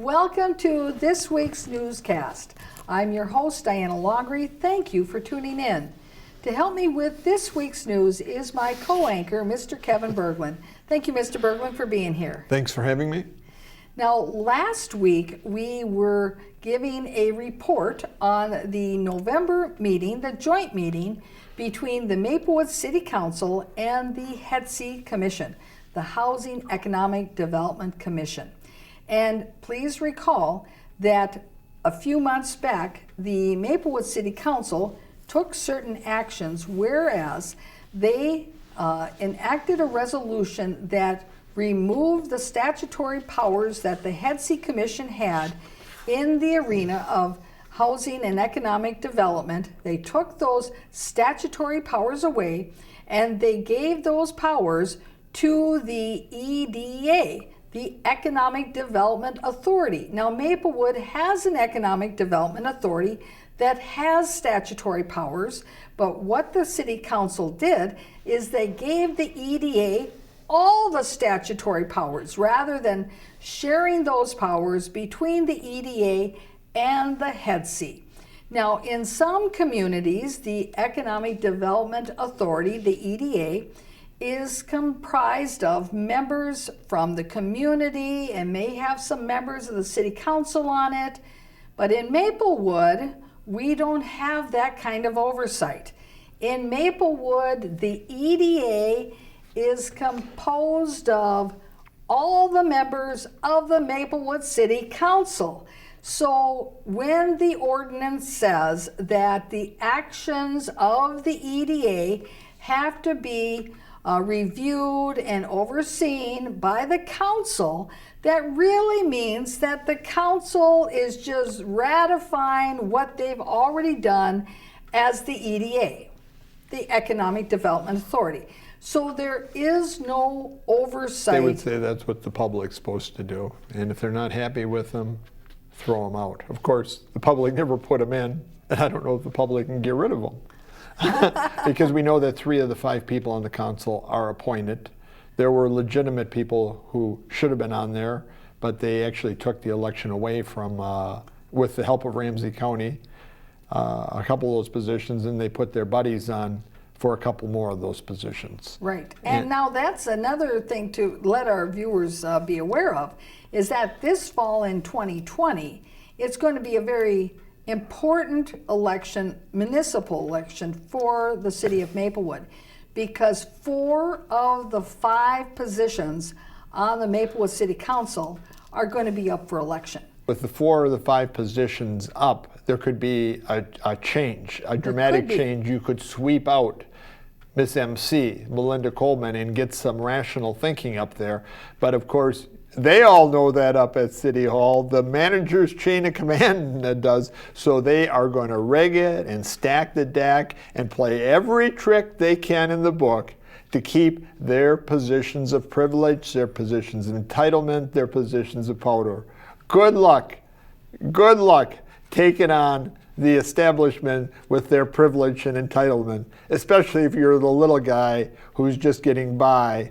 Welcome to this week's newscast. I'm your host, Diana Longry. Thank you for tuning in. To help me with this week's news is my co-anchor, Mr. Kevin Berglund. Thank you, Mr. Berglund, for being here. Thanks for having me. Now, last week we were giving a report on the November meeting, the joint meeting between the Maplewood City Council and the HEDC Commission, the Housing Economic Development Commission. And please recall that a few months back, the Maplewood City Council took certain actions, whereas they enacted a resolution that removed the statutory powers that the HEDC Commission had in the arena of housing and economic development. They took those statutory powers away and they gave those powers to the EDA, the Economic Development Authority. Now, Maplewood has an Economic Development Authority that has statutory powers, but what the City Council did is they gave the EDA all the statutory powers rather than sharing those powers between the EDA and the HEDC. Now, in some communities, the Economic Development Authority, the EDA, is comprised of members from the community and may have some members of the City Council on it. But in Maplewood, we don't have that kind of oversight. In Maplewood, the EDA is composed of all the members of the Maplewood City Council. So when the ordinance says that the actions of the EDA have to be reviewed and overseen by the council, that really means that the council is just ratifying what they've already done as the EDA, the Economic Development Authority. So there is no oversight. They would say that's what the public's supposed to do. And if they're not happy with them, throw them out. Of course, the public never put them in, and I don't know if the public can get rid of them. Because we know that 3 of the 5 people on the council are appointed. There were legitimate people who should have been on there, but they actually took the election away from, with the help of Ramsey County, a couple of those positions, and they put their buddies on for a couple more of those positions. Right, and now that's another thing to let our viewers be aware of, is that this fall in 2020, it's going to be a very important election, municipal election for the city of Maplewood, because 4 of the 5 positions on the Maplewood City Council are going to be up for election. With the 4 of the 5 positions up, there could be a change, a dramatic change. You could sweep out Miss MC, Melinda Coleman, and get some rational thinking up there. But of course, they all know that up at City Hall. The manager's chain of command does, so they are going to rig it and stack the deck and play every trick they can in the book to keep their positions of privilege, their positions of entitlement, their positions of power. Good luck taking on the establishment with their privilege and entitlement, especially if you're the little guy who's just getting by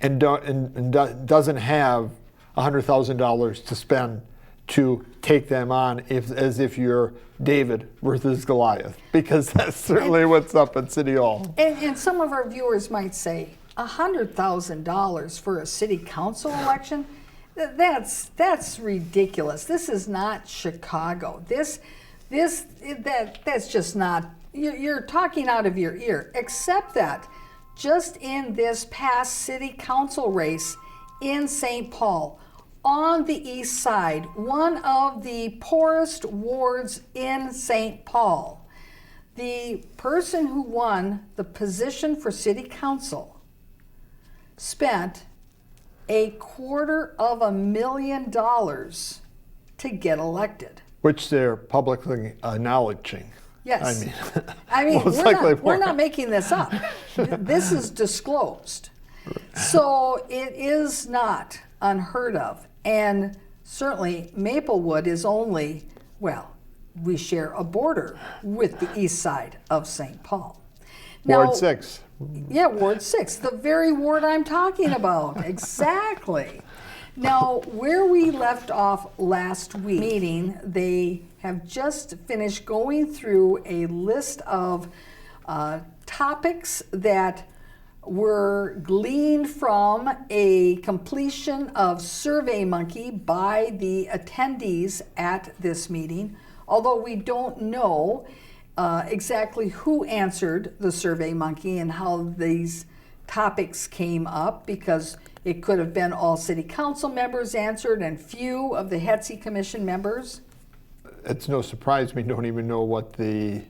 and doesn't have $100,000 to spend to take them on as if you're David versus Goliath, because that's certainly what's up at City Hall. And some of our viewers might say, $100,000 for a city council election? That's ridiculous. This is not Chicago. That's just not, you're talking out of your ear, except that just in this past city council race in St. Paul, on the east side, one of the poorest wards in St. Paul, the person who won the position for city council spent $250,000 to get elected. Which they're publicly acknowledging. Yes. I mean we're not making this up. This is disclosed. So it is not unheard of. And certainly Maplewood is only, well, we share a border with the east side of St. Paul. Now, Ward 6. Yeah, Ward 6, the very ward I'm talking about. Exactly. Now, where we left off last week meeting, they have just finished going through a list of topics that were gleaned from a completion of SurveyMonkey by the attendees at this meeting, although we don't know exactly who answered the SurveyMonkey and how these topics came up, because it could have been all city council members answered and few of the HEDC commission members. It's no surprise we don't even know what the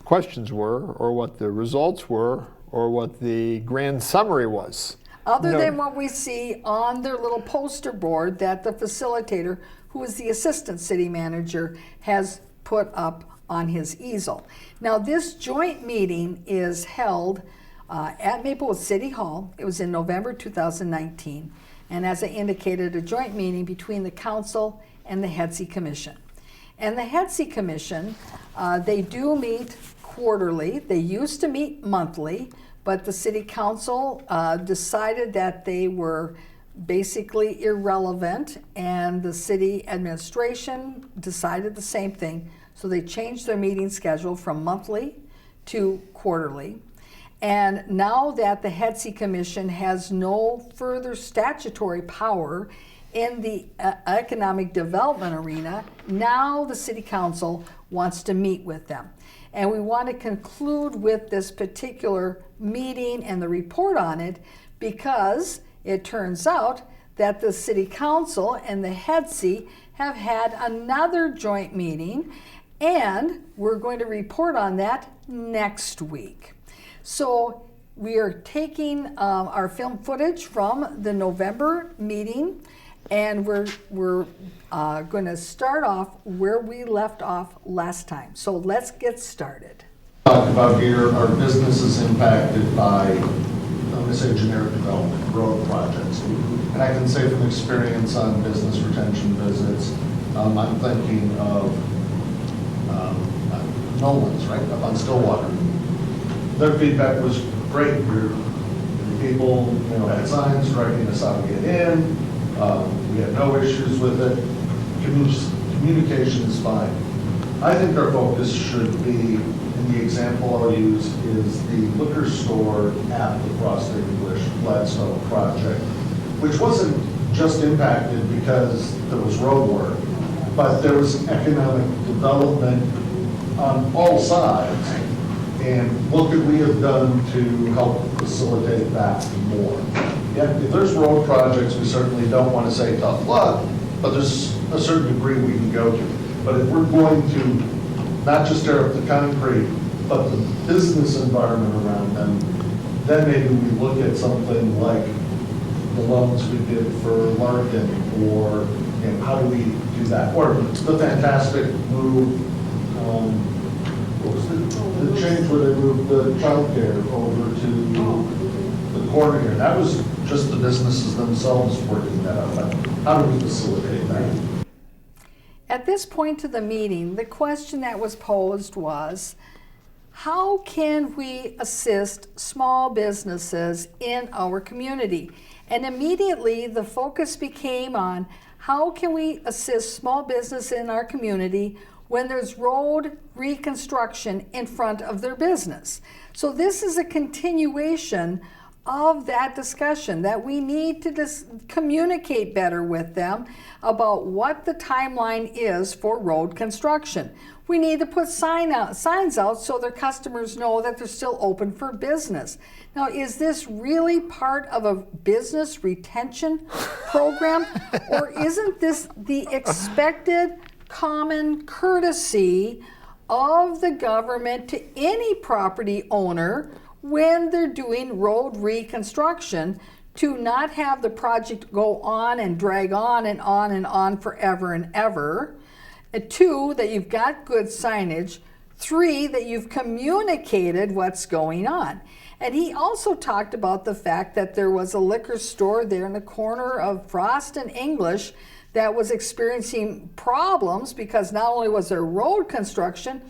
questions were or what the results were or what the grand summary was. Other than what we see on their little poster board that the facilitator, who is the assistant city manager, has put up on his easel. Now, this joint meeting is held at Maplewood City Hall. It was in November 2019. And as I indicated, a joint meeting between the council and the HEDC Commission. And the HEDC Commission, they do meet quarterly. They used to meet monthly, but the city council decided that they were basically irrelevant, and the city administration decided the same thing. So they changed their meeting schedule from monthly to quarterly. And now that the HEDC Commission has no further statutory power in the economic development arena, now the City Council wants to meet with them. And we want to conclude with this particular meeting and the report on it, because it turns out that the City Council and the HEDC have had another joint meeting, and we're going to report on that next week. So we are taking our film footage from the November meeting, and we're going to start off where we left off last time. So let's get started. Talk about here, our business is impacted by, I'm going to say, generic development, road projects. And I can say from experience on business retention visits, I'm thinking of Nolan's, right, up on Stillwater. Their feedback was great. People, had signs directing us how to get in. We had no issues with it. Communication is fine. I think our focus should be, and the example I'll use is the liquor store at the Frosted English Gladstone project, which wasn't just impacted because there was road work, but there was economic development on all sides. And what could we have done to help facilitate that more? Yeah, if there's road projects, we certainly don't want to say tough luck, but there's a certain degree we can go to. But if we're going to not just tear up the concrete, but the business environment around them, then maybe we look at something like the loans we did for Larkin, or how do we do that? Or the fantastic move, what was the change where they moved the childcare over to the corner here? That was just the businesses themselves working that out. But how do we facilitate that? At this point of the meeting, the question that was posed was, how can we assist small businesses in our community? And immediately the focus became on how can we assist small business in our community when there's road reconstruction in front of their business. So this is a continuation of that discussion, that we need to communicate better with them about what the timeline is for road construction. We need to put signs out so their customers know that they're still open for business. Now, is this really part of a business retention program, or isn't this the expected common courtesy of the government to any property owner when they're doing road reconstruction, to not have the project go on and drag on and on and on forever and ever? 2, that you've got good signage. 3, that you've communicated what's going on. And he also talked about the fact that there was a liquor store there in the corner of Frost and English that was experiencing problems because not only was there road construction,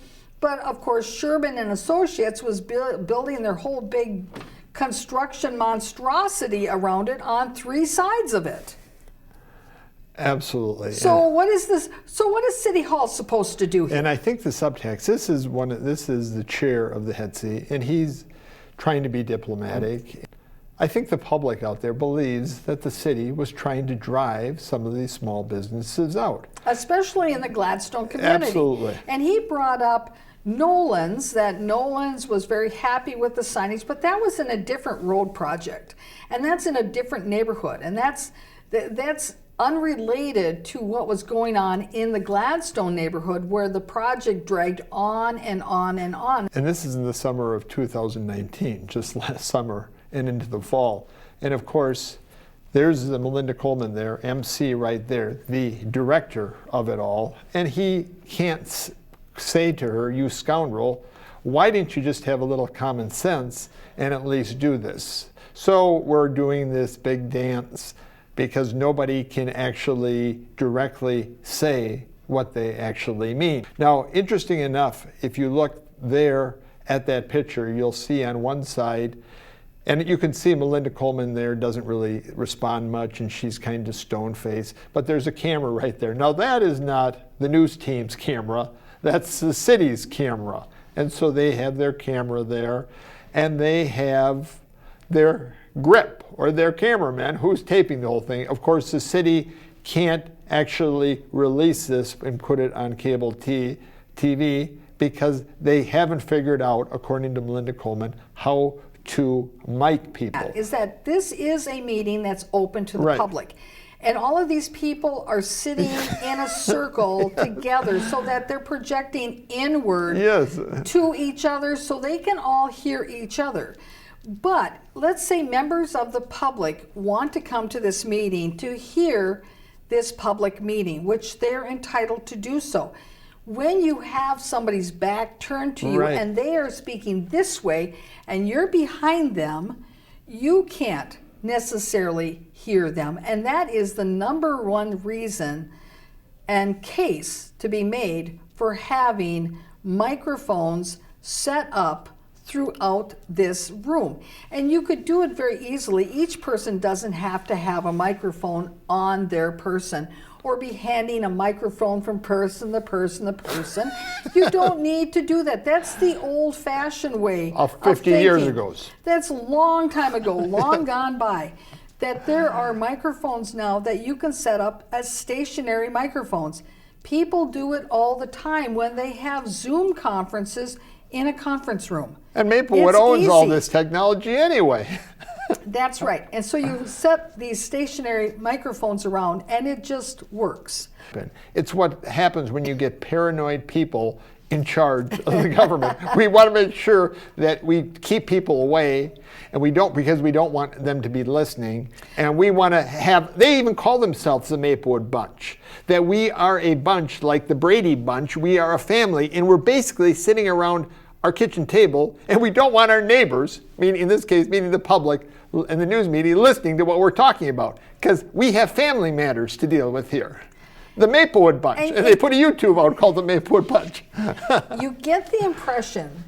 but of course Sherman and Associates was building their whole big construction monstrosity around it on 3 sides of it. Absolutely. So what is this? So what is City Hall supposed to do here? And I think the subtext, this is the chair of the HEDC, and he's trying to be diplomatic. I think the public out there believes that the city was trying to drive some of these small businesses out. Especially in the Gladstone community. Absolutely. And he brought up Nolan's, that Nolan's was very happy with the signage, but that was in a different road project. And that's in a different neighborhood. And that's unrelated to what was going on in the Gladstone neighborhood, where the project dragged on and on and on. And this is in the summer of 2019, just last summer and into the fall. And of course, there's the Melinda Coleman there, MC right there, the director of it all. And he can't say to her, you scoundrel, why didn't you just have a little common sense and at least do this? So we're doing this big dance because nobody can actually directly say what they actually mean. Now, interesting enough, if you look there at that picture, you'll see on one side, and you can see Melinda Coleman there doesn't really respond much, and she's kind of stone-faced, but there's a camera right there. Now, that is not the news team's camera, that's the city's camera. And so they have their camera there, and they have their grip or their cameraman who's taping the whole thing. Of course, the city can't actually release this and put it on cable TV because they haven't figured out, according to Melinda Coleman, how to mic people. Is that this is a meeting that's open to the public. And all of these people are sitting in a circle together so that they're projecting inward to each other so they can all hear each other. But let's say members of the public want to come to this meeting to hear this public meeting, which they're entitled to do so. When you have somebody's back turned to you and they are speaking this way and you're behind them, you can't necessarily hear them. And that is the number one reason and case to be made for having microphones set up throughout this room. And you could do it very easily. Each person doesn't have to have a microphone on their person or be handing a microphone from person to person to person. You don't need to do that. That's the old-fashioned way of 50 years ago. That's a long time ago, long gone by. That there are microphones now that you can set up as stationary microphones. People do it all the time when they have Zoom conferences in a conference room. And Maplewood owns all this technology anyway. That's right. And so you set these stationary microphones around and it just works. It's what happens when you get paranoid people in charge of the government. We want to make sure that we keep people away, and we don't, because we don't want them to be listening. And we want to have, they even call themselves the Maplewood Bunch, that we are a bunch like the Brady Bunch. We are a family, and we're basically sitting around our kitchen table, and we don't want our neighbors, meaning in this case, meaning the public and the news media, listening to what we're talking about, because we have family matters to deal with here. The Maplewood Bunch, and they put a YouTube out called the Maplewood Bunch. You get the impression,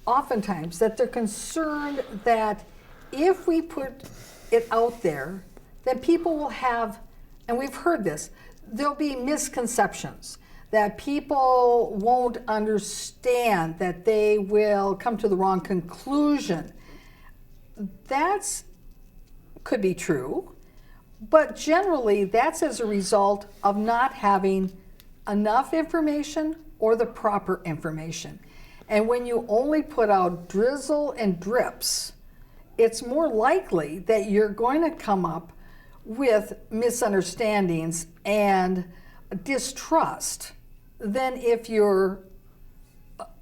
oftentimes, that they're concerned that if we put it out there, then people will have, and we've heard this, there'll be misconceptions, that people won't understand, that they will come to the wrong conclusion. That's could be true, but generally that's as a result of not having enough information or the proper information. And when you only put out drizzle and drips, it's more likely that you're going to come up with misunderstandings and distrust than if you're,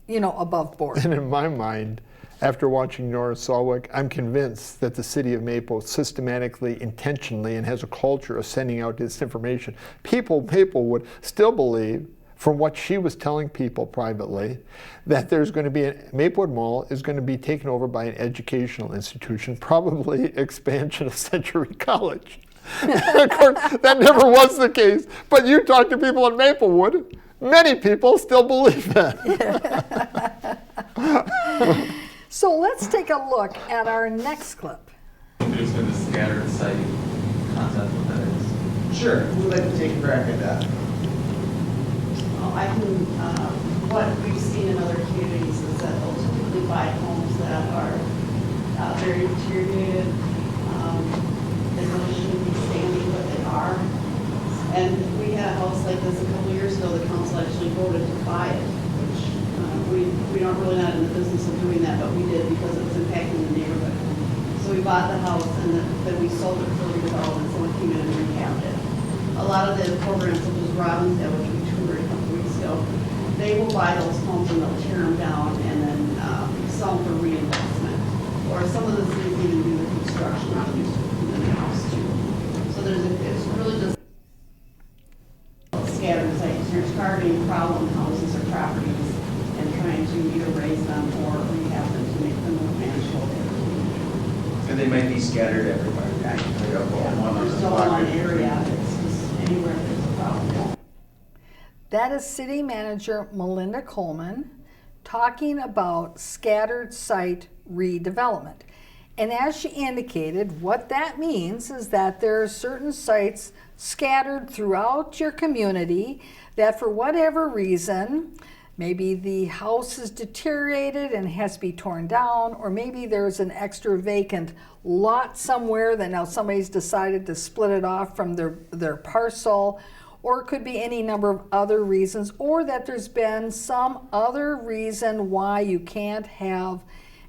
above board. And in my mind, after watching Nora Salwick, I'm convinced that the city of Maple systematically, intentionally, and has a culture of sending out this information. People would still believe, from what she was telling people privately, that there's going to be Maplewood Mall is going to be taken over by an educational institution, probably expansion of Century College. Of course, that never was the case. But you talk to people in Maplewood, many people still believe that. So let's take a look at our next clip. It's been the scattered site concept, what that is. Sure, who would like to take a crack at that? Well, I can, what we've seen in other communities is that they'll typically buy homes that are very deteriorated. They really shouldn't be standing, but they are. And we had a house like this a couple years ago, the council actually voted to buy it, which we don't really not in the business of doing that, but we did because it was impacting the neighborhood. So we bought the house and then we sold it for redevelopment, someone came in and rehabbed it. A lot of the programs, such as Robbinsdale, which we toured a couple weeks ago, they will buy those homes and they'll tear them down and then sell them for reinvestment. Or some of the cities even do the construction on the house too. So it's really just scattered sites. You're targeting problem houses or properties and trying to either raise them or rehab them to make them more manageable. And they might be scattered everywhere. Actually, There's no one area, it's just anywhere there's a problem. That is City Manager Melinda Coleman talking about scattered site redevelopment. And as she indicated, what that means is that there are certain sites scattered throughout your community that for whatever reason, maybe the house is deteriorated and has to be torn down, or maybe there's an extra vacant lot somewhere that now somebody's decided to split it off from their parcel, or it could be any number of other reasons, or that there's been some other reason why you can't have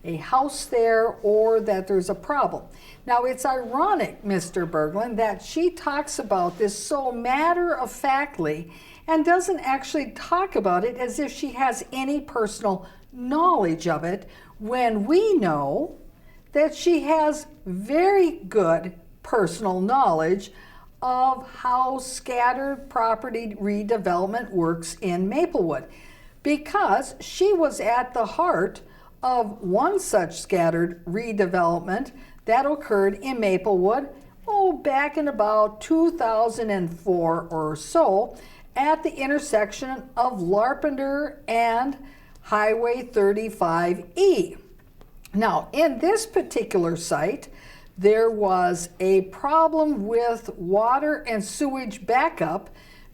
a house there, or that there's a problem. Now it's ironic, Mr. Berglund, that she talks about this so matter-of-factly and doesn't actually talk about it as if she has any personal knowledge of it, when we know that she has very good personal knowledge of how scattered property redevelopment works in Maplewood, because she was at the heart of one such scattered redevelopment that occurred in Maplewood, back in about 2004 or so, at the intersection of Larpenteur and Highway 35E. Now, in this particular site, there was a problem with water and sewage backup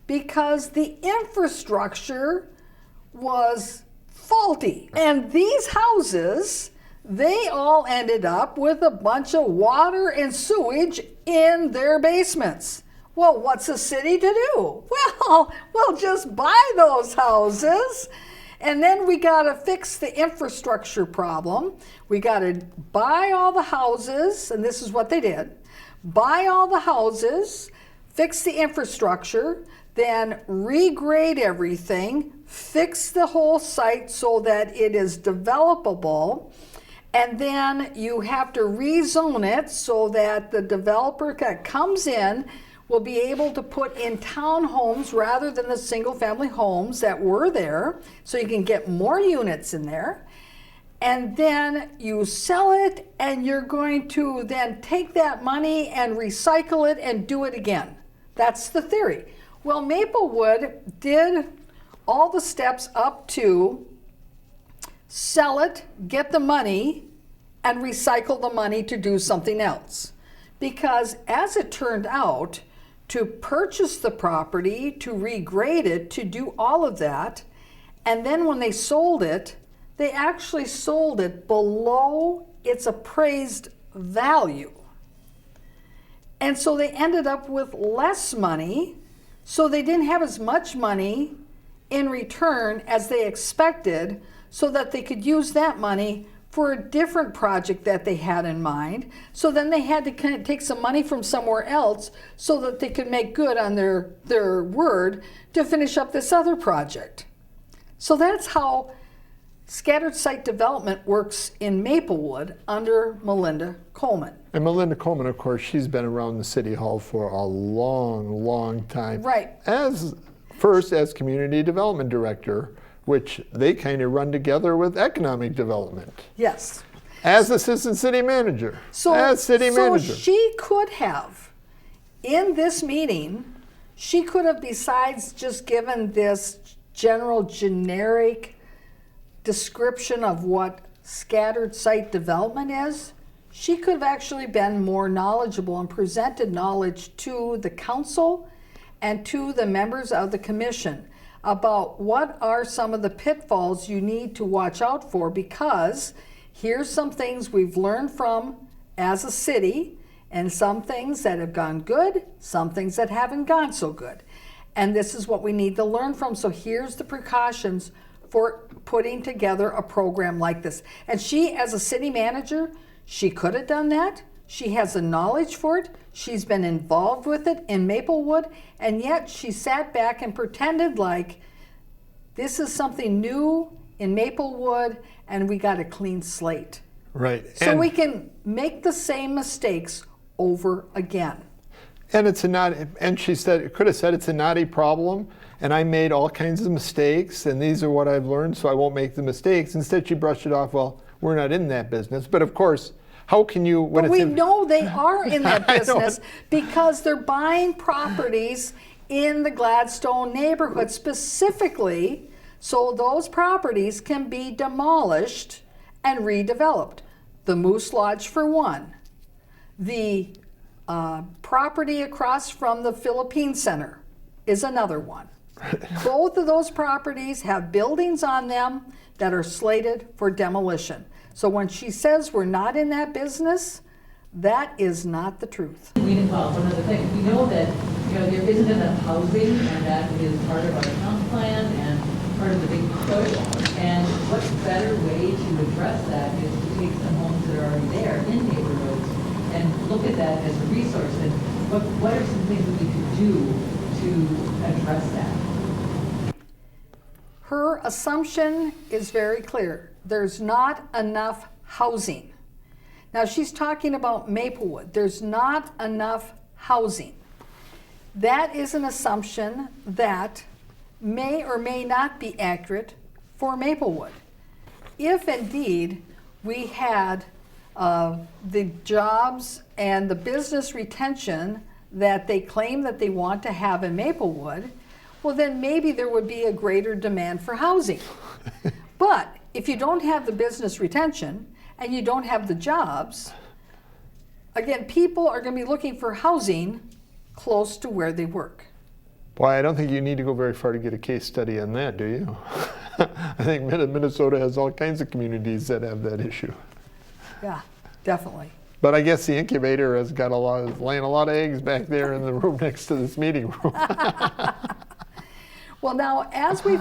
because the infrastructure was faulty. And these houses, they all ended up with a bunch of water and sewage in their basements. Well, what's a city to do? Well, we'll just buy those houses. And then we got to fix the infrastructure problem. We got to buy all the houses, and this is what they did. Buy all the houses, fix the infrastructure, then regrade everything, fix the whole site so that it is developable, and then you have to rezone it so that the developer that comes in will be able to put in townhomes rather than the single-family homes that were there, so you can get more units in there. And then you sell it, and you're going to then take that money and recycle it and do it again. That's the theory. Well, Maplewood did all the steps up to sell it, get the money, and recycle the money to do something else. Because as it turned out, to purchase the property, to regrade it, to do all of that, and then when they sold it, they actually sold it below its appraised value. And so they ended up with less money, so they didn't have as much money in return as they expected, so that they could use that money for a different project that they had in mind. So then they had to kind of take some money from somewhere else so that they could make good on their word to finish up this other project. So that's how scattered site development works in Maplewood under Melinda Coleman. And Melinda Coleman, of course, she's been around the City Hall for a long, long time. Right. First as Community Development Director, which they kind of run together with Economic Development. Yes. As Assistant City Manager. As City Manager. So she could have, in this meeting, she could have, besides just given this general generic description of what scattered site development is, she could have actually been more knowledgeable and presented knowledge to the council and to the members of the commission about what are some of the pitfalls you need to watch out for, because here's some things we've learned from as a city, and some things that have gone good, some things that haven't gone so good. And this is what we need to learn from. So here's the precautions for putting together a program like this. And she, as a city manager, she could have done that. She has the knowledge for it. She's been involved with it in Maplewood, and yet she sat back and pretended like this is something new in Maplewood and we got a clean slate. Right. So we can make the same mistakes over again. And it's a naughty, and she said, could have said it's a naughty problem, and I made all kinds of mistakes, and these are what I've learned, so I won't make the mistakes. Instead, she brushed it off, well, we're not in that business. But of course, how can you, when But it's we know they are in that I know. business because they're buying properties in the Gladstone neighborhood specifically, so those properties can be demolished and redeveloped. The Moose Lodge for one. The property across from the Philippine Center is another one. Both of those properties have buildings on them that are slated for demolition. So when she says we're not in that business, that is not the truth. Well, one other thing, we know that, there isn't enough housing, and that is part of our town plan and part of the big push. And what better way to address that is to take some homes that are already there in neighborhoods and look at that as a resource. And what are some things that we could do to address that? Her assumption is very clear. There's not enough housing. Now she's talking about Maplewood. There's not enough housing. That is an assumption that may or may not be accurate for Maplewood. If indeed we had the jobs and the business retention that they claim that they want to have in Maplewood, well then maybe there would be a greater demand for housing. But if you don't have the business retention and you don't have the jobs, again, people are going to be looking for housing close to where they work. Boy, I don't think you need to go very far to get a case study on that, do you? I think Minnesota has all kinds of communities that have that issue. Yeah, definitely. But I guess the incubator has got laying a lot of eggs back there in the room next to this meeting room. Well, now, as we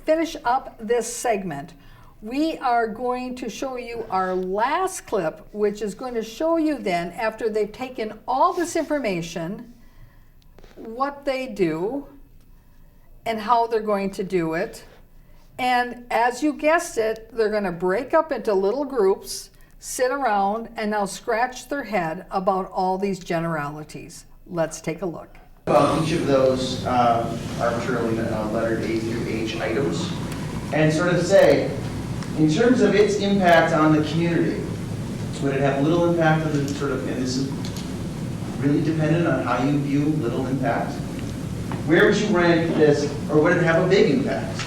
finish up this segment, we are going to show you our last clip, which is going to show you then, after they've taken all this information, what they do and how they're going to do it. And as you guessed it, they're going to break up into little groups, sit around, and now scratch their head about all these generalities. Let's take a look. Each of those arbitrarily lettered A through H items, and sort of say, in terms of its impact on the community, would it have little impact on the sort of, and this is really dependent on how you view little impact. Where would you rank this, or would it have a big impact?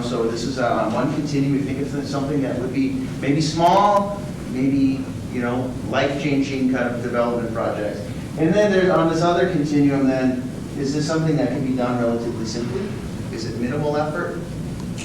So this is on one continuum. We think it's something that would be maybe small, maybe, life-changing kind of development project. And then there's on this other continuum then, is this something that can be done relatively simply? Is it minimal effort?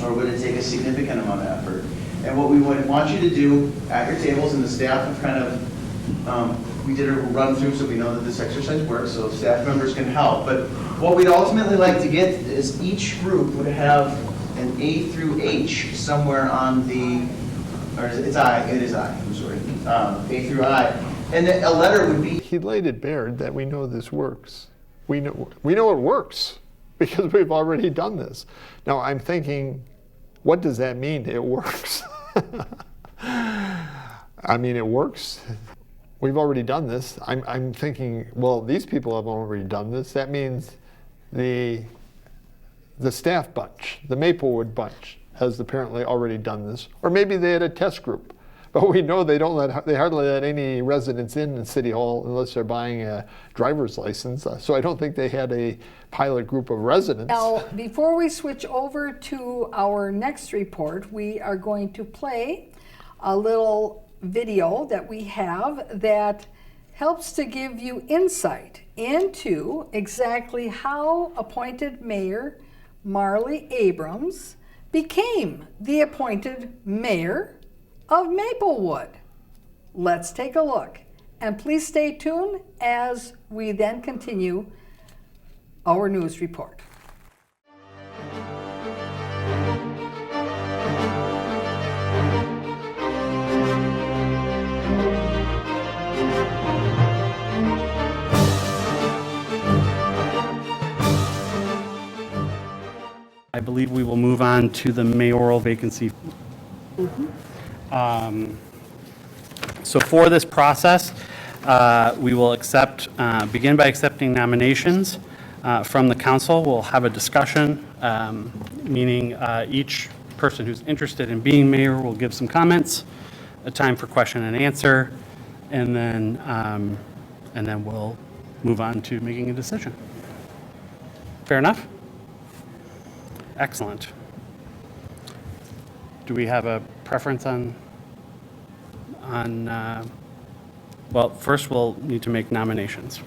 Or would it take a significant amount of effort? And what we would want you to do at your tables, and the staff have kind of, we did a run through so we know that this exercise works, so staff members can help. But what we'd ultimately like to get is each group would have an A through H somewhere on the, or it's I, it is I, I'm sorry, A through I. And a letter would be. He laid it bare that we know this works. We know it works because we've already done this. Now I'm thinking, what does that mean? It works. I mean, it works. We've already done this. I'm thinking, well, these people have already done this. That means the staff bunch, the Maplewood bunch, has apparently already done this. Or maybe they had a test group. But we know they hardly let any residents in City Hall unless they're buying a driver's license. So I don't think they had a pilot group of residents. Now, before we switch over to our next report, we are going to play a little video that we have that helps to give you insight into exactly how appointed Mayor Marley Abrams became the appointed mayor of Maplewood. Let's take a look, and please stay tuned as we then continue our news report. I believe we will move on to the mayoral vacancy. So for this process, we will begin by accepting nominations from the council. We'll have a discussion, meaning each person who's interested in being mayor will give some comments, a time for question and answer, and then we'll move on to making a decision. Fair enough? Excellent. Do we have a preference on, well, first we'll need to make nominations.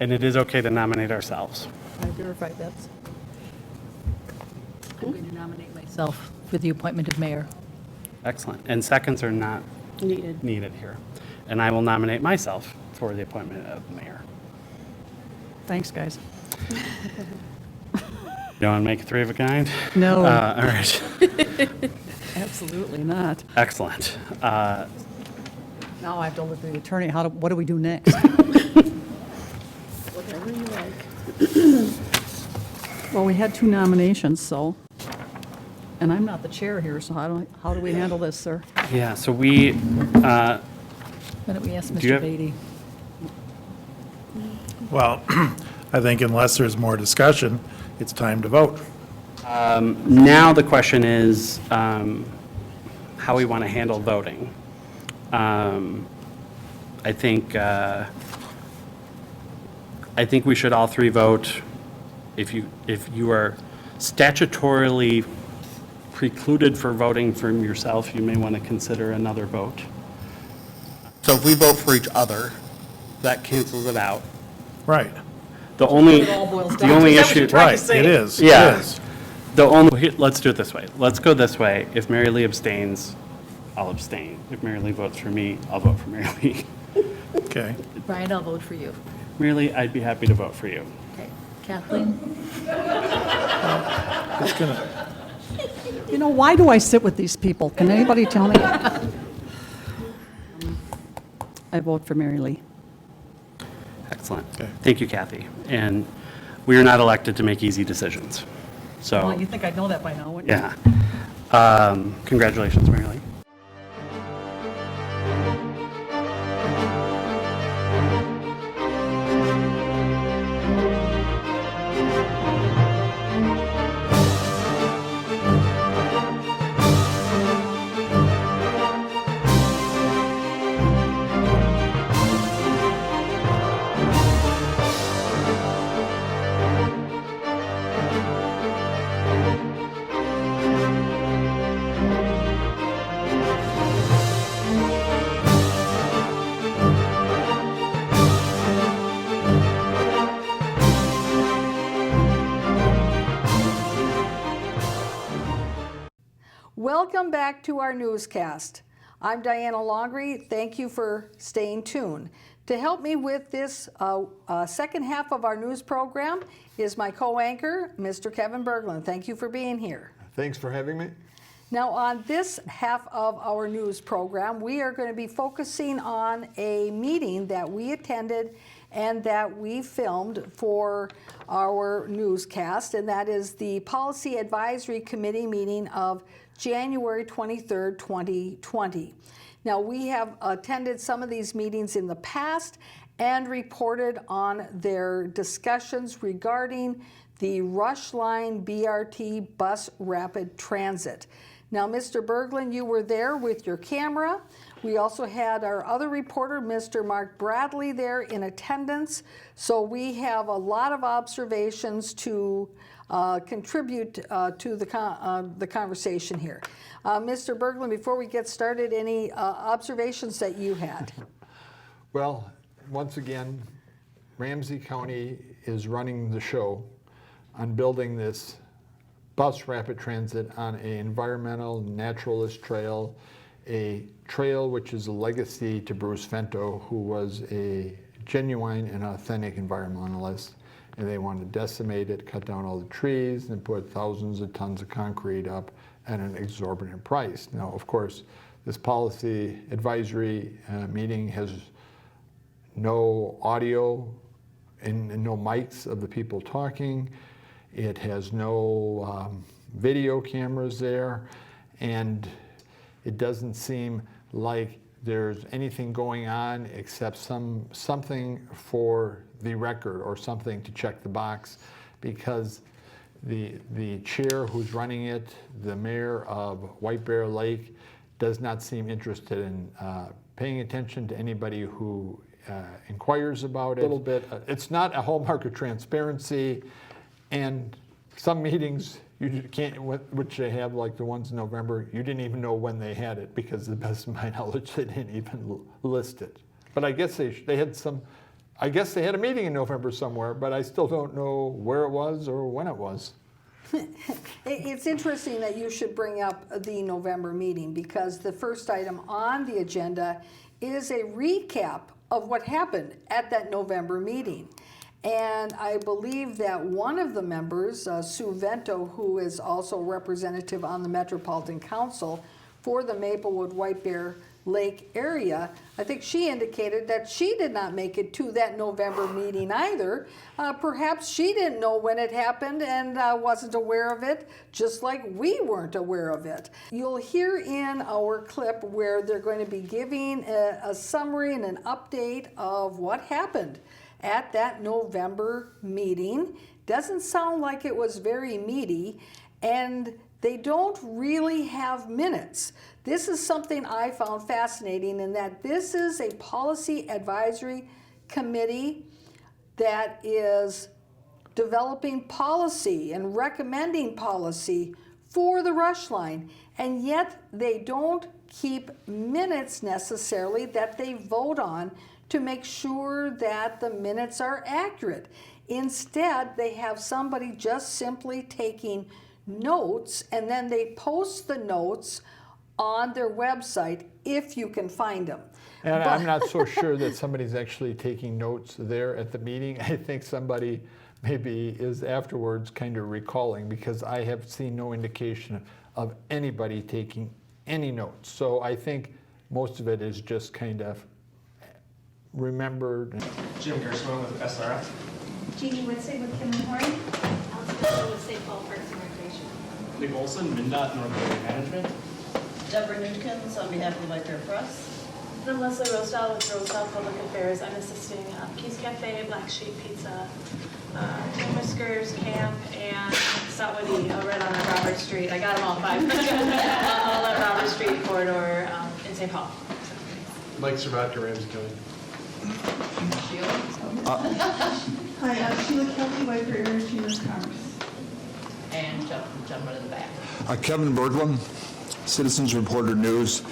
And it is okay to nominate ourselves. I verified that. I'm going to nominate myself for the appointment of mayor. Excellent. And seconds are not needed here. And I will nominate myself for the appointment of mayor. Thanks, guys. You want to make it three of a kind? No. All right. Absolutely not. Excellent. Now I have to look at the attorney. What do we do next? Whatever you like. Well, we had 2 nominations, so, and I'm not the chair here, so how do we handle this, sir? Yeah, so we, Why don't we ask Do you Mr. have- Beatty? Well, I think unless there's more discussion, it's time to vote. now the question is how we want to handle voting. I think we should all three vote. If you are statutorily precluded for voting from yourself, you may want to consider another vote. So if we vote for each other, that cancels it out. Right, The only, It all boils the down only to. Is that what issue. you're trying to right, say? it is. Yeah. It is. Let's do it this way. Let's go this way. If Mary Lee abstains, I'll abstain. If Mary Lee votes for me, I'll vote for Mary Lee. Okay. Brian, I'll vote for you. Mary Lee, I'd be happy to vote for you. Okay. Kathleen? It's gonna, You know, why do I sit with these people? Can anybody tell me? I vote for Mary Lee. Excellent. Okay. Thank you, Kathy. And we are not elected to make easy decisions. So, Well, you think I'd know that by now, wouldn't you? yeah. Congratulations, Mary Lee. Welcome back to our newscast. I'm Diana Longry. Thank you for staying tuned. To help me with this second half of our news program is my co-anchor, Mr. Kevin Berglund. Thank you for being here. Thanks for having me. Now, on this half of our news program, we are going to be focusing on a meeting that we attended and that we filmed for our newscast, and that is the Policy Advisory Committee meeting of January 23rd, 2020. Now, we have attended some of these meetings in the past and reported on their discussions regarding the Rush Line BRT bus rapid transit. Now, Mr. Berglund, you were there with your camera. We also had our other reporter, Mr. Mark Bradley, there in attendance. So we have a lot of observations to contribute to the conversation here. Mr. Berglund, before we get started, any observations that you had? Well, once again, Ramsey County is running the show on building this bus rapid transit on an environmental naturalist trail, a trail which is a legacy to Bruce Fento, who was a genuine and authentic environmentalist. And they wanted to decimate it, cut down all the trees, and put thousands of tons of concrete up at an exorbitant price. Now, of course, this policy advisory meeting has no audio and no mics of the people talking. It has no video cameras there, and it doesn't seem like there's anything going on except something for the record or something to check the box, because the chair who's running it, the mayor of White Bear Lake, does not seem interested in paying attention to anybody who inquires about it. A little bit. It's not a hallmark of transparency, and some meetings you can't, which they have, like the ones in November, you didn't even know when they had it, because to the best of my knowledge, they didn't even list it. But I guess they had some. I guess they had a meeting in November somewhere, but I still don't know where it was or when it was. It's interesting that you should bring up the November meeting, because the first item on the agenda is a recap of what happened at that November meeting. And I believe that one of the members, Sue Vento, who is also representative on the Metropolitan Council for the Maplewood White Bear Lake area, I think she indicated that she did not make it to that November meeting either. Perhaps she didn't know when it happened and wasn't aware of it, just like we weren't aware of it. You'll hear in our clip where they're going to be giving a summary and an update of what happened at that November meeting. Doesn't sound like it was very meaty, and they don't really have minutes. This is something I found fascinating, in that this is a policy advisory committee that is developing policy and recommending policy for the rush line, and yet they don't keep minutes necessarily that they vote on to make sure that the minutes are accurate. Instead, they have somebody just simply taking notes, and then they post the notes on their website if you can find them. And I'm not so sure that somebody's actually taking notes there at the meeting. I think somebody maybe is afterwards kind of recalling, because I have seen no indication of anybody taking any notes. So I think most of it is just kind of remembered. Jim Gersman with SRF. Jeannie Whitsey with Kim and Horn. Alice Bishop with St. Paul Parks and Recreation. Nick Olson, MnDOT North Bay Management. Deborah Newkins on behalf of the White Bear Press. I'm Leslie Rosedale with Rosedale Public Affairs. I'm assisting Keys Cafe, Black Sheep Pizza, Tim Whiskers Camp, and Satwadi right on Robert Street. I got them all five. All that Robert Street corridor in St. Paul. Mike Servatka, Ramsey County. Hi, I'm Sheila Kelly, White Bear Area Chamber of Commerce. And gentleman in the back. Kevin Berglund, Citizens Reporter News.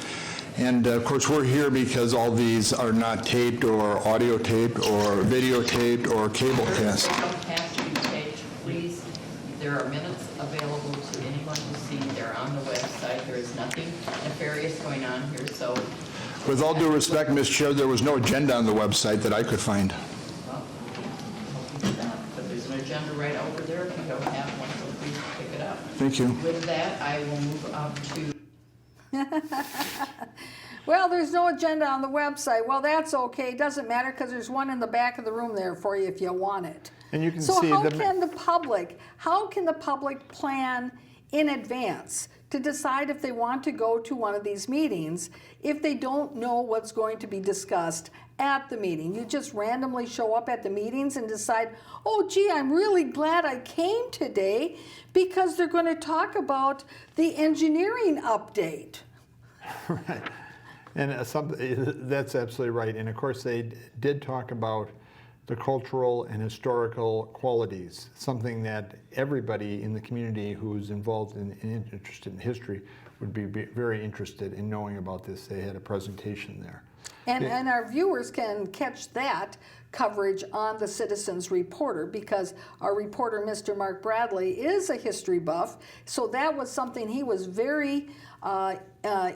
And of course, we're here because all these are not taped or audio taped or videotaped or cable cast. They don't have to be taped, please. There are minutes available to anyone to see. They're on the website. There is nothing nefarious going on here, so. With all due respect, Ms. Chair, there was no agenda on the website that I could find. Well, but there's an agenda right over there. If you don't have one, so please pick it up. Thank you. With that, I will move up to. Well, there's no agenda on the website. Well, that's okay. It doesn't matter, because there's one in the back of the room there for you if you want it. And you can so see how can the public plan in advance to decide if they want to go to one of these meetings if they don't know what's going to be discussed at the meeting? You just randomly show up at the meetings and decide, oh gee, I'm really glad I came today because they're going to talk about the engineering update. Right. And that's absolutely right. And of course, they did talk about the cultural and historical qualities, something that everybody in the community who's involved in interested in history would be very interested in knowing about this. They had a presentation there. And our viewers can catch that coverage on the Citizens Reporter, because our reporter, Mr. Mark Bradley, is a history buff. So that was something he was very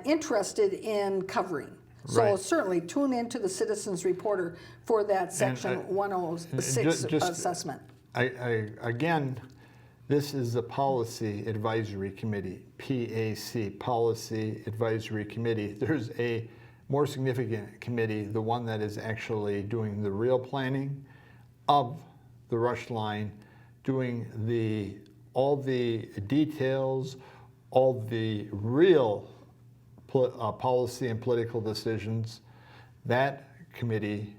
interested in covering. So Right. certainly tune into the Citizens Reporter for that Section 106 assessment. Again, this is the Policy Advisory Committee, PAC, Policy Advisory Committee. There's a more significant committee, the one that is actually doing the real planning of the rush line, doing all the details, all the real policy and political decisions. That committee,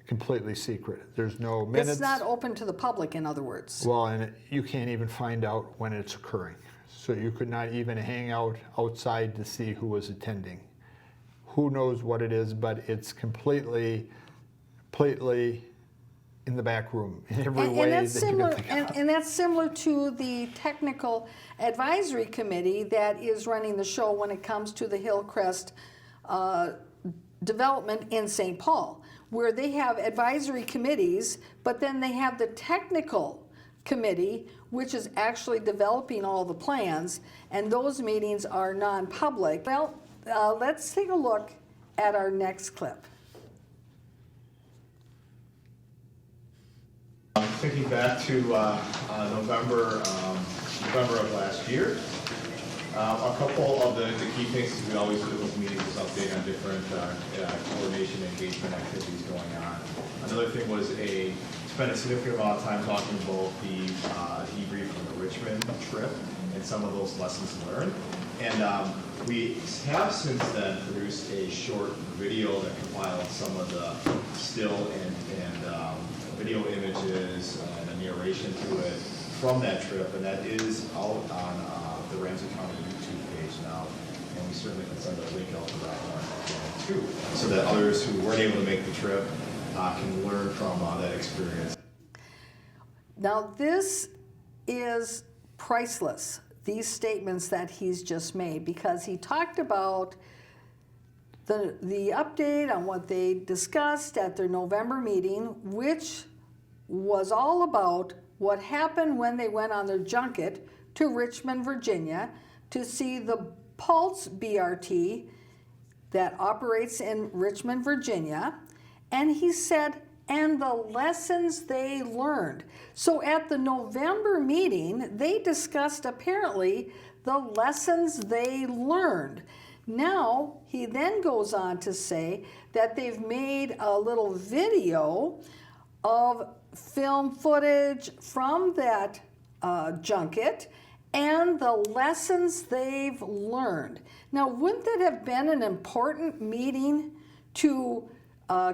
completely secret. There's no minutes. It's not open to the public, in other words. Well, and you can't even find out when it's occurring. So you could not even hang out outside to see who was attending. Who knows what it is, but it's completely in the back room in every way that's that similar, you can think of. and that's similar to the Technical Advisory Committee that is running the show when it comes to the Hillcrest development in St. Paul, where they have advisory committees, but then they have the technical committee, which is actually developing all the plans, and those meetings are non-public. Well, let's take a look at our next clip. Thinking back to November of last year, a couple of the key things we always do with meetings is update on different coordination and engagement activities going on. Another thing was spend a significant amount of time talking about the debrief from the Richmond trip and some of those lessons learned. And we have since then produced a short video that compiles some of the still and video images and a narration to it from that trip, and that is out on the Ramsey County YouTube page now, and we certainly can send a link out to that one too, so that others who weren't able to make the trip can learn from that experience. Now this is priceless, these statements that he's just made, because he talked about the update on what they discussed at their November meeting, which was all about what happened when they went on their junket to Richmond, Virginia, to see the Pulse BRT that operates in Richmond, Virginia. And he said, and the lessons they learned. So at the November meeting, they discussed apparently the lessons they learned. Now, he then goes on to say that they've made a little video of film footage from that junket and the lessons they've learned. Now, wouldn't that have been an important meeting to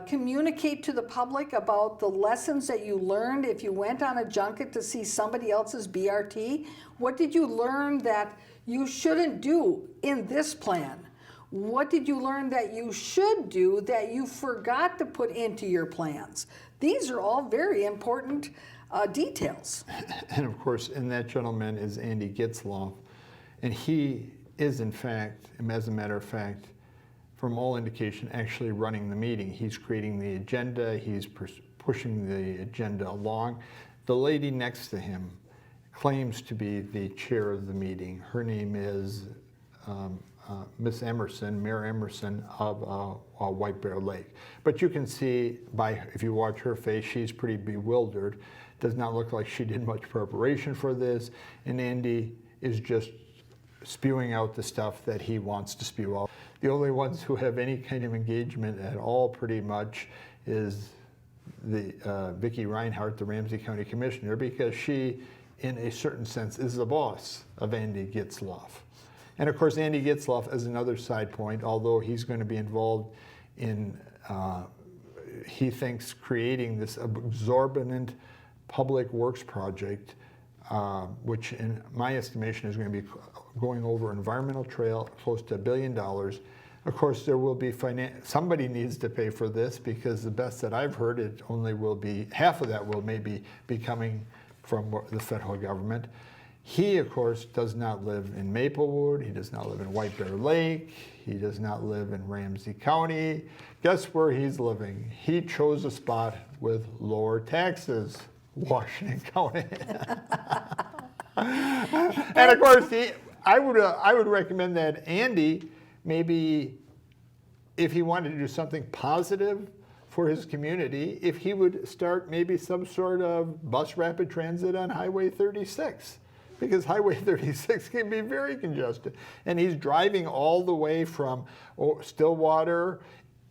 communicate to the public about the lessons that you learned if you went on a junket to see somebody else's BRT? What did you learn that you shouldn't do in this plan? What did you learn that you should do that you forgot to put into your plans? These are all very important details. And of course, and that gentleman is Andy Gitzloff, and he is in fact, and as a matter of fact, from all indication, actually running the meeting. He's creating the agenda, he's pushing the agenda along. The lady next to him claims to be the chair of the meeting. Her name is Miss Emerson, Mayor Emerson of White Bear Lake. But you can see if you watch her face, she's pretty bewildered. Does not look like she did much preparation for this. And Andy is just spewing out the stuff that he wants to spew out. The only ones who have any kind of engagement at all pretty much is the Vicki Reinhardt, the Ramsey County Commissioner, because she, in a certain sense, is the boss of Andy Gitzloff. And of course, Andy Gitzloff, as another side point, although he's going to be involved in, he thinks, creating this exorbitant public works project, which in my estimation is going to be going over environmental trail, close to $1 billion, Of course, there will be somebody needs to pay for this, because the best that I've heard, it only will be, half of that will maybe be coming from the federal government. He, of course, does not live in Maplewood. He does not live in White Bear Lake. He does not live in Ramsey County. Guess where he's living? He chose a spot with lower taxes, Washington County. And of course, I would recommend that Andy, maybe if he wanted to do something positive for his community, if he would start maybe some sort of bus rapid transit on Highway 36. Because Highway 36 can be very congested. And he's driving all the way from Stillwater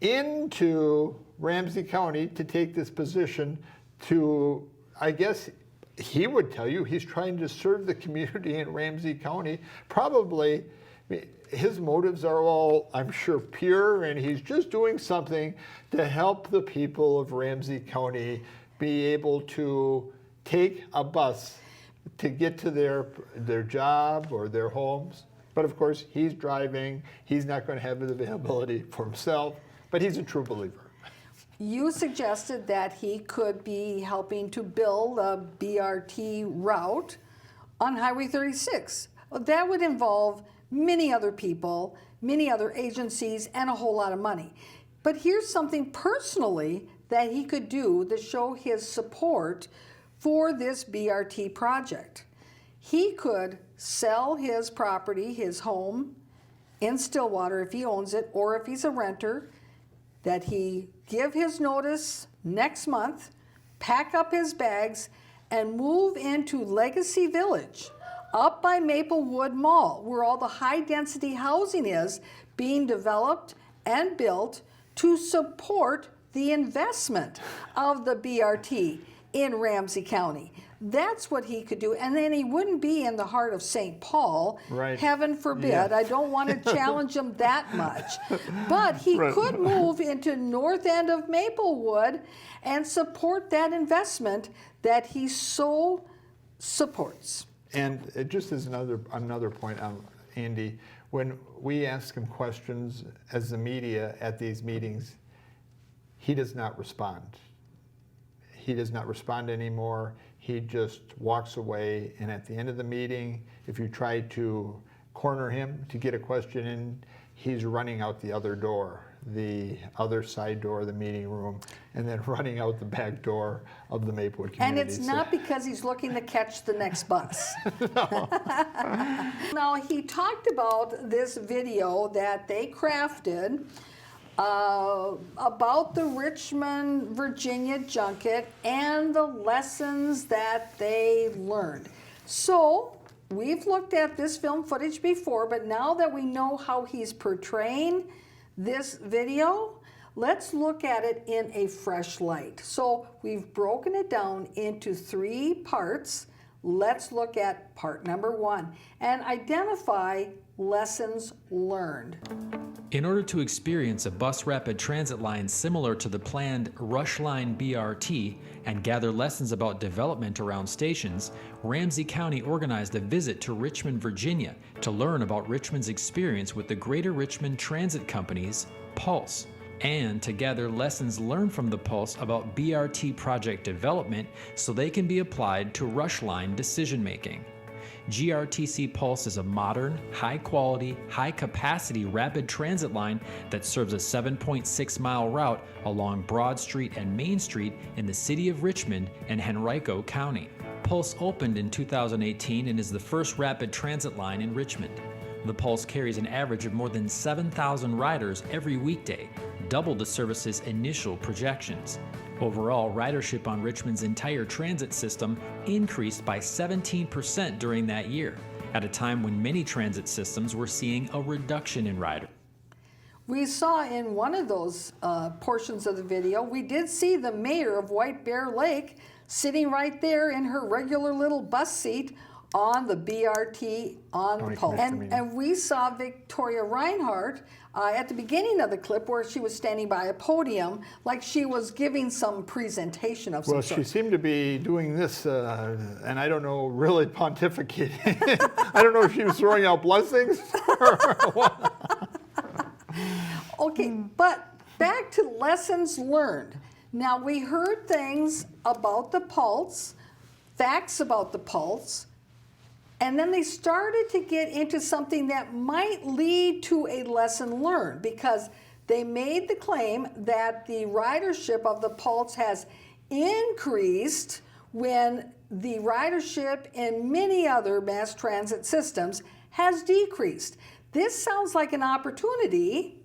into Ramsey County to take this position to, I guess he would tell you, he's trying to serve the community in Ramsey County. Probably his motives are all, I'm sure, pure, and he's just doing something to help the people of Ramsey County be able to take a bus to get to their job or their homes. But of course, he's driving. He's not going to have the availability for himself, but he's a true believer. You suggested that he could be helping to build a BRT route on Highway 36. Well, that would involve many other people, many other agencies, and a whole lot of money. But here's something personally that he could do to show his support for this BRT project. He could sell his property, his home in Stillwater if he owns it, or if he's a renter, that he give his notice next month, pack up his bags, and move into Legacy Village up by Maplewood Mall, where all the high-density housing is being developed and built to support the investment of the BRT in Ramsey County. That's what he could do. And then he wouldn't be in the heart of St. Paul. Right. Heaven forbid. Yeah. I don't want to challenge him that much. But he Right. could move into north end of Maplewood and support that investment that he so supports. And just as another point, Andy, when we ask him questions as the media at these meetings, he does not respond. He does not respond anymore. He just walks away, and at the end of the meeting, if you try to corner him to get a question in, he's running out the other door, the other side door of the meeting room, and then running out the back door of the Maplewood community. And it's not because he's looking to catch the next bus. Now, he talked about this video that they crafted about the Richmond, Virginia junket and the lessons that they learned. So, we've looked at this film footage before, but now that we know how he's portraying this video, let's look at it in a fresh light. So, we've broken it down into 3 parts. Let's look at part number 1 and identify lessons learned. In order to experience a bus rapid transit line similar to the planned Rush Line BRT and gather lessons about development around stations, Ramsey County organized a visit to Richmond, Virginia to learn about Richmond's experience with the Greater Richmond Transit Company's Pulse, and to gather lessons learned from the Pulse about BRT project development so they can be applied to Rush Line decision-making. GRTC Pulse is a modern, high-quality, high-capacity rapid transit line that serves a 7.6-mile route along Broad Street and Main Street in the city of Richmond and Henrico County. Pulse opened in 2018 and is the first rapid transit line in Richmond. The Pulse carries an average of more than 7,000 riders every weekday, double the service's initial projections. Overall, ridership on Richmond's entire transit system increased by 17% during that year, at a time when many transit systems were seeing a reduction in riders. We saw in one of those portions of the video, we did see the mayor of White Bear Lake sitting right there in her regular little bus seat on the BRT on the Pulse. And we saw Victoria Reinhardt at the beginning of the clip where she was standing by a podium like she was giving some presentation of some sort. Well, she seemed to be doing this, and I don't know, really pontificating. I don't know if she was throwing out blessings or what. Okay, but back to lessons learned. Now, we heard things about the pulse, facts about the pulse, and then they started to get into something that might lead to a lesson learned, because they made the claim that the ridership of the pulse has increased when the ridership in many other mass transit systems has decreased. This sounds like an opportunity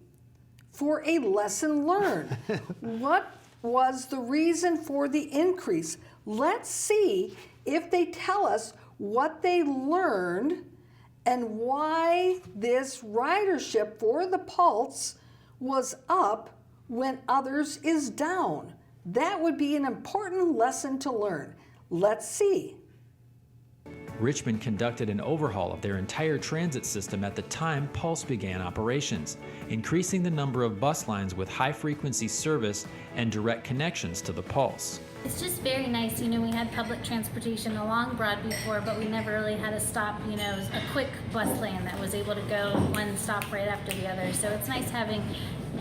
for a lesson learned. What was the reason for the increase? Let's see if they tell us what they learned and why this ridership for the pulse was up when others is down. That would be an important lesson to learn. Let's see. Richmond conducted an overhaul of their entire transit system at the time Pulse began operations, increasing the number of bus lines with high-frequency service and direct connections to the Pulse. It's just very nice. You know, we had public transportation along Broad before, but we never really had a stop, you know, a quick bus lane that was able to go one stop right after the other. So it's nice having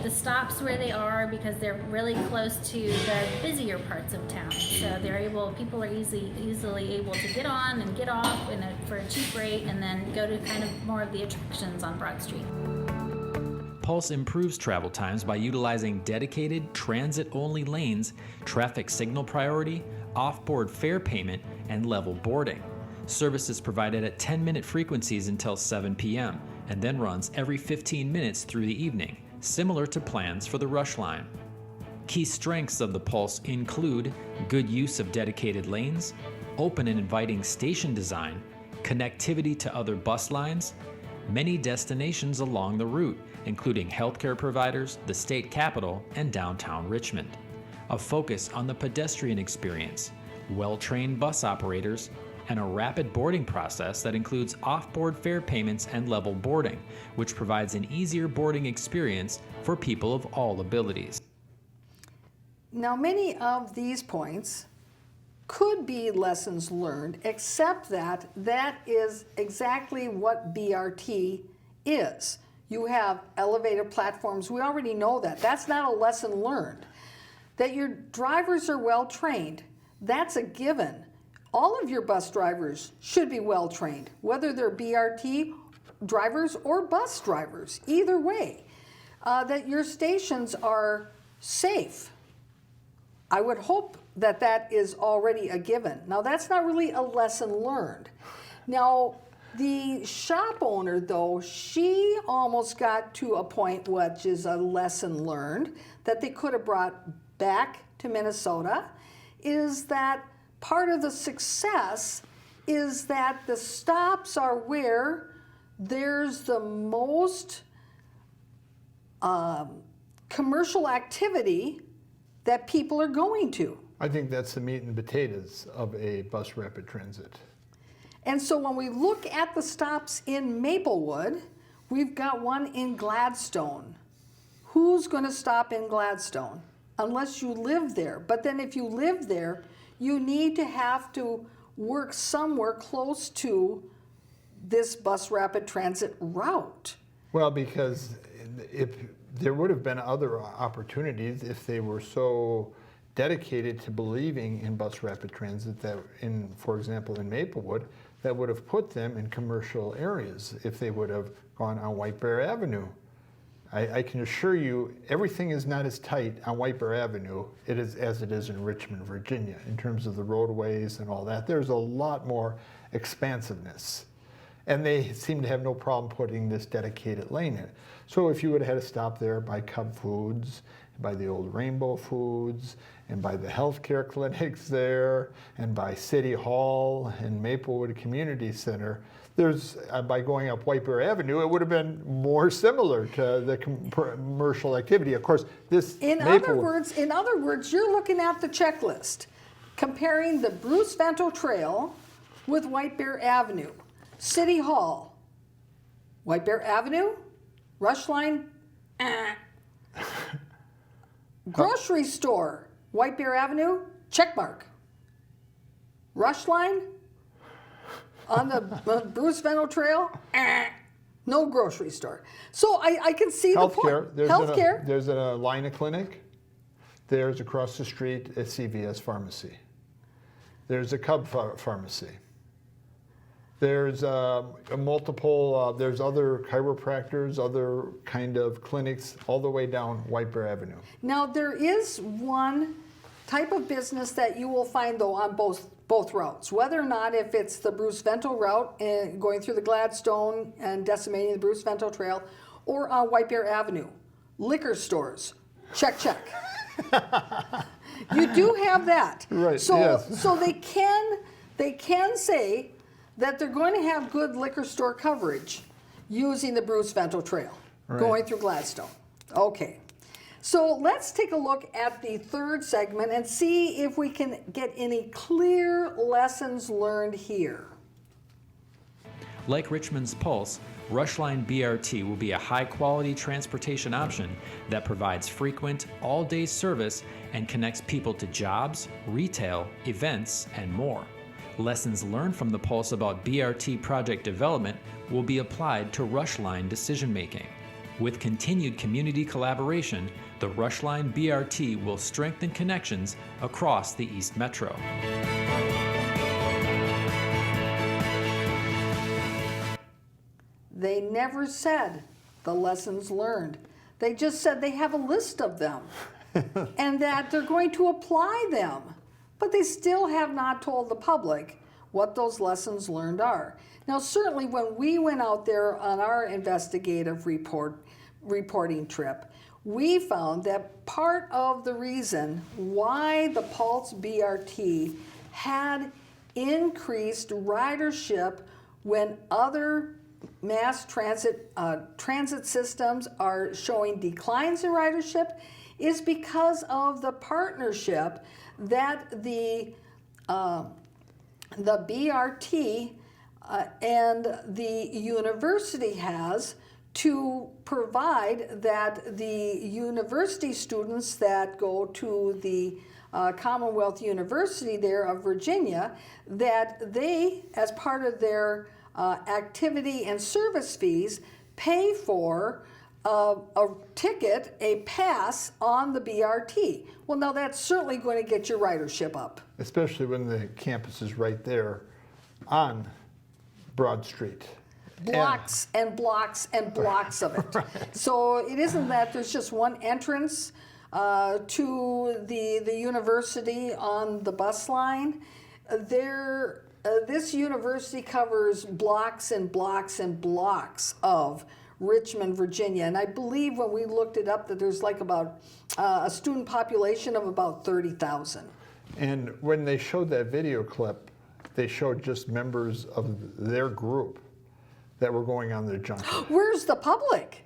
the stops where they are, because they're really close to the busier parts of town. So they're able, people are easily able to get on and get off for a cheap rate, and then go to kind of more of the attractions on Broad Street. Pulse improves travel times by utilizing dedicated transit-only lanes, traffic signal priority, off-board fare payment, and level boarding. Service is provided at 10-minute frequencies until 7 p.m. and then runs every 15 minutes through the evening, similar to plans for the Rush Line. Key strengths of the Pulse include good use of dedicated lanes, open and inviting station design, connectivity to other bus lines, many destinations along the route, including healthcare providers, the state capitol, and downtown Richmond. A focus on the pedestrian experience, well-trained bus operators, and a rapid boarding process that includes off-board fare payments and level boarding, which provides an easier boarding experience for people of all abilities. Now, many of these points could be lessons learned, except that that is exactly what BRT is. You have elevator platforms. We already know that. That's not a lesson learned. That your drivers are well trained. That's a given. All of your bus drivers should be well trained, whether they're BRT drivers or bus drivers, either way. That your stations are safe. I would hope that that is already a given. Now, that's not really a lesson learned. Now, the shop owner, though, she almost got to a point, which is a lesson learned, that they could have brought back to Minnesota, is that part of the success is that the stops are where there's the most commercial activity that people are going to. I think that's the meat and potatoes of a bus rapid transit. And so when we look at the stops in Maplewood, we've got one in Gladstone. Who's going to stop in Gladstone? Unless you live there. But then if you live there, you need to have to work somewhere close to this bus rapid transit route. Well, because if there would have been other opportunities if they were so dedicated to believing in bus rapid transit that for example, in Maplewood, that would have put them in commercial areas if they would have gone on White Bear Avenue. I can assure you, everything is not as tight on White Bear Avenue as it is in Richmond, Virginia, in terms of the roadways and all that. There's a lot more expansiveness. And they seem to have no problem putting this dedicated lane in. So if you would have had to stop there by Cub Foods, by the old Rainbow Foods, and by the healthcare clinics there, and by City Hall and Maplewood Community Center, by going up White Bear Avenue, it would have been more similar to the commercial activity. Of course, this in other words, you're looking at the checklist, comparing the Bruce Vento Trail with White Bear Avenue. City Hall, White Bear Avenue, Rush Line, grocery store, White Bear Avenue, check mark. Rush Line on the Bruce Vento Trail, No grocery store. So I can see the Healthcare. point. Healthcare. There's a line of clinic. There's across the street a CVS pharmacy. There's a Cub pharmacy. There's multiple, there's other chiropractors, other kind of clinics all the way down White Bear Avenue. Now, there is one type of business that you will find, though, on both routes. Whether or not if it's the Bruce Vento route going through the Gladstone and decimating the Bruce Vento Trail, or on White Bear Avenue. Liquor stores. Check, check. You do have that. Right, So, yes. so they can say that they're going to have good liquor store coverage using the Bruce Vento Trail, Right. going through Gladstone. Okay. So let's take a look at the third segment and see if we can get any clear lessons learned here. Like Richmond's Pulse, Rushline BRT will be a high-quality transportation option that provides frequent, all-day service and connects people to jobs, retail, events, and more. Lessons learned from the Pulse about BRT project development will be applied to Rushline decision-making. With continued community collaboration, the Rushline BRT will strengthen connections across the East Metro. They never said the lessons learned. They just said they have a list of them and that they're going to apply them. But they still have not told the public what those lessons learned are. Now, certainly when we went out there on our investigative reporting trip, we found that part of the reason why the Pulse BRT had increased ridership when other mass transit systems are showing declines in ridership is because of the partnership that the BRT and the university has to provide that the university students that go to the Commonwealth University there of Virginia, that they, as part of their activity and service fees, pay for a ticket, a pass on the BRT. Well, now that's certainly going to get your ridership up. Especially when the campus is right there on Broad Street. Blocks and blocks and blocks of it. Right. So it isn't that there's just one entrance to the university on the bus line. This university covers blocks and blocks and blocks of Richmond, Virginia. And I believe when we looked it up that there's like about a student population of about 30,000. And when they showed that video clip, they showed just members of their group that were going on their junket. Where's the public?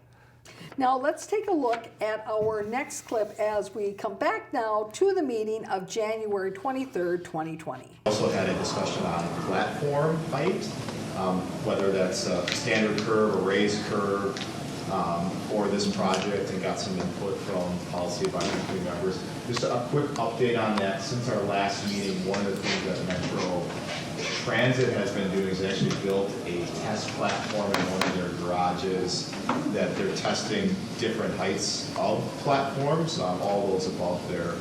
Now let's take a look at our next clip as we come back now to the meeting of January 23rd, 2020. Also had a discussion on platform height, whether that's a standard curve, a raised curve for this project, and got some input from policy advisory committee members. Just a quick update on that. Since our last meeting, one of the things that Metro Transit has been doing is actually built a test platform in one of their garages that they're testing different heights of platforms. All those above their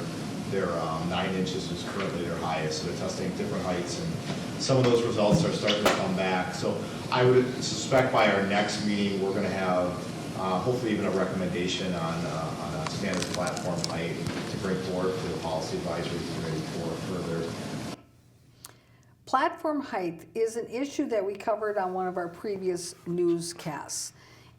9 inches is currently their highest. So they're testing different heights, and some of those results are starting to come back. So I would suspect by our next meeting we're going to have hopefully even a recommendation on a standard platform height to bring forward to the policy advisory committee for further. Platform height is an issue that we covered on one of our previous newscasts,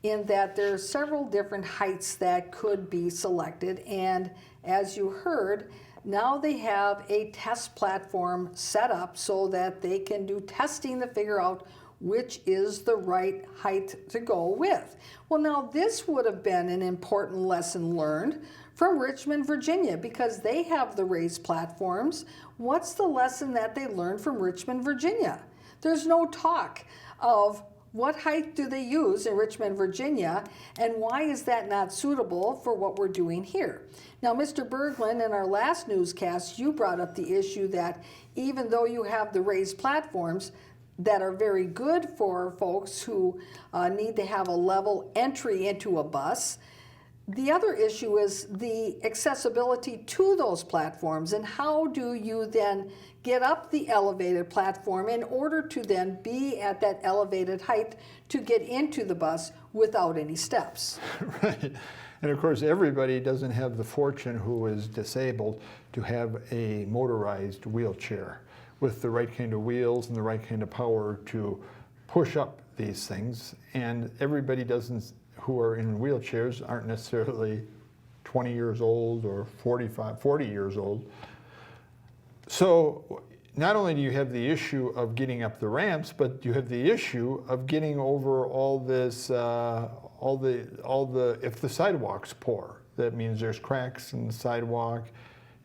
in that there are several different heights that could be selected, and as you heard, now they have a test platform set up so that they can do testing to figure out which is the right height to go with. Well, now this would have been an important lesson learned from Richmond, Virginia, because they have the raised platforms. What's the lesson that they learned from Richmond, Virginia? There's no talk of what height do they use in Richmond, Virginia, and why is that not suitable for what we're doing here? Now, Mr. Berglund, in our last newscast, you brought up the issue that even though you have the raised platforms, that are very good for folks who need to have a level entry into a bus. The other issue is the accessibility to those platforms, and how do you then get up the elevated platform in order to then be at that elevated height to get into the bus without any steps. Right. And of course, everybody doesn't have the fortune who is disabled to have a motorized wheelchair with the right kind of wheels and the right kind of power to push up these things. And everybody doesn't, who are in wheelchairs aren't necessarily 20 years old or 40 years old. So not only do you have the issue of getting up the ramps, but you have the issue of getting over all this, if the sidewalk's poor, that means there's cracks in the sidewalk.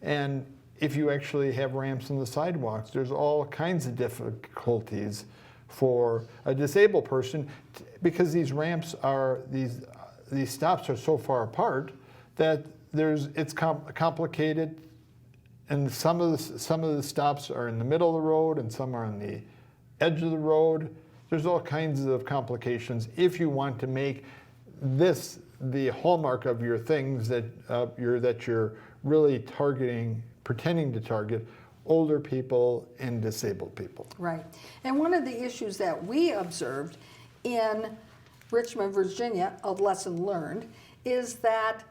And if you actually have ramps in the sidewalks, there's all kinds of difficulties for a disabled person, because these ramps are, these stops are so far apart that it's complicated. And some of the stops are in the middle of the road, and some are on the edge of the road. There's all kinds of complications if you want to make this the hallmark of your things that you're really targeting, pretending to target older people and disabled people. Right. And one of the issues that we observed in Richmond, Virginia, of lesson learned, is that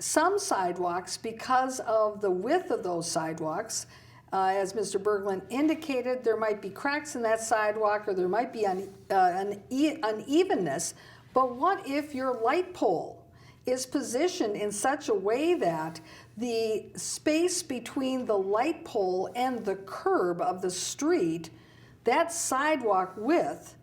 some sidewalks, because of the width of those sidewalks, as Mr. Berglund indicated, there might be cracks in that sidewalk, or there might be unevenness. But what if your light pole is positioned in such a way that the space between the light pole and the curb of the street, that sidewalk width,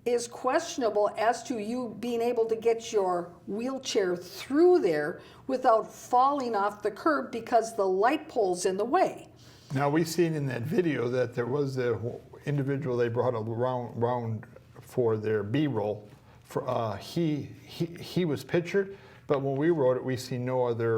is questionable as to you being able to get your wheelchair through there without falling off the curb because the light pole's in the way. Now, we've seen in that video that there was the individual they brought around for their B-roll. He was pictured, but when we wrote it, we see no other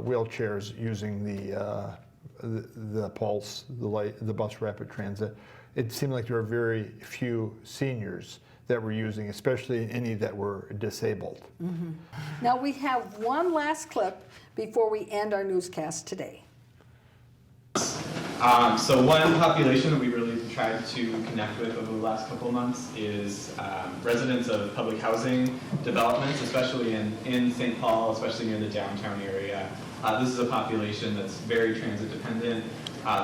wheelchairs using the Pulse, the bus rapid transit. It seemed like there were very few seniors that were using, especially any that were disabled. Mm-hmm. Now we have one last clip before we end our newscast today. So one population that we really tried to connect with over the last couple of months is residents of public housing developments, especially in St. Paul, especially near the downtown area. This is a population that's very transit dependent,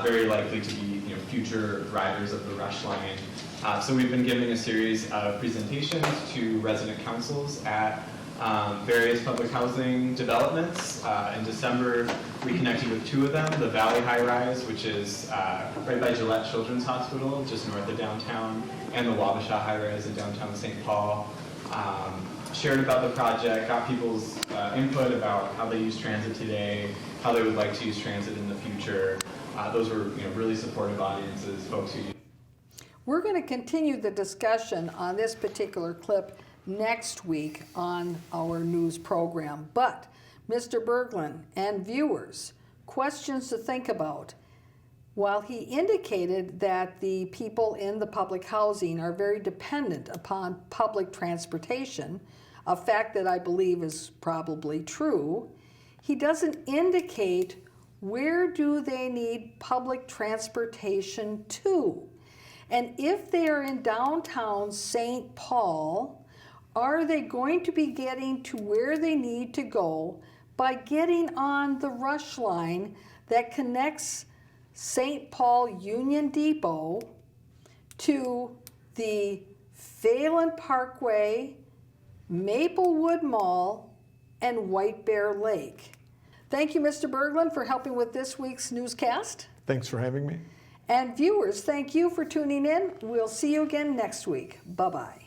very likely to be future riders of the Rush Line. So we've been giving a series of presentations to resident councils at various public housing developments. In December, we connected with two of them, the Valley High Rise, which is right by Gillette Children's Hospital, just north of downtown, and the Wabasha High Rise in downtown St. Paul. Shared about the project, got people's input about how they use transit today, how they would like to use transit in the future. Those were really supportive audiences, folks who use. We're going to continue the discussion on this particular clip next week on our news program. But, Mr. Berglund and viewers, questions to think about. While he indicated that the people in the public housing are very dependent upon public transportation, a fact that I believe is probably true, he doesn't indicate where do they need public transportation to. And if they are in downtown St. Paul, are they going to be getting to where they need to go by getting on the Rush Line that connects St. Paul Union Depot to the Phelan Parkway, Maplewood Mall, and White Bear Lake? Thank you, Mr. Berglund, for helping with this week's newscast. Thanks for having me. And viewers, thank you for tuning in. We'll see you again next week. Bye-bye.